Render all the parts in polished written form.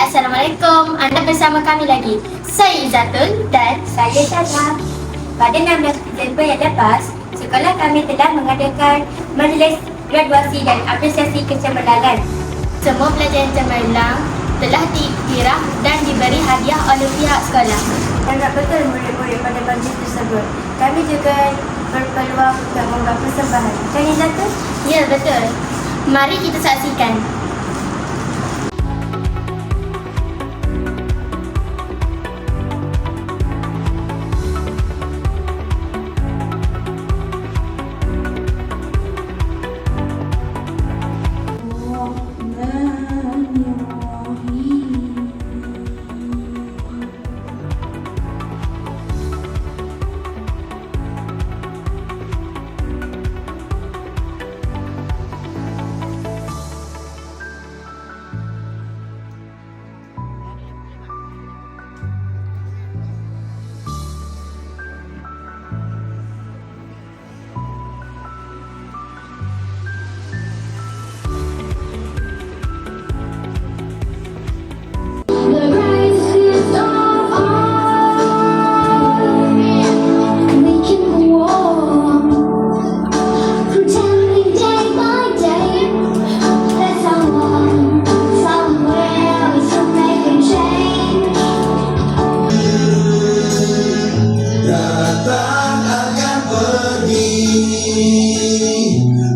Assalamualaikum. Anda bersama kami lagi. Saya Izzatul dan Saya Syazah. Pada 16 Disember yang lepas, sekolah kami telah mengadakan majlis graduasi dan apresiasi kecemerlangan. semua pelajar yang cemerlang telah diiktiraf dan diberi hadiah oleh pihak sekolah. Sangat betul murid-murid pada majlis tersebut. Kami juga berpeluang untuk membuat persembahan. Kan Izzatul? Ya, betul. Mari kita saksikan.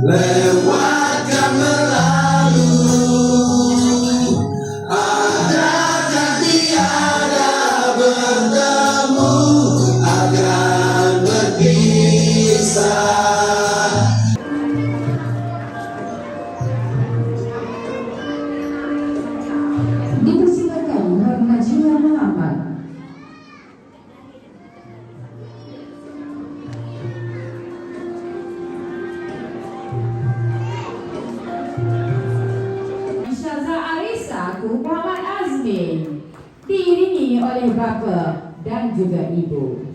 Lewatkan berlalu, ada dan tiada bertemu akan berpisah. Dipersilakan mengajukan melamar. Muhammad Azmin diiringi oleh bapa dan juga ibu.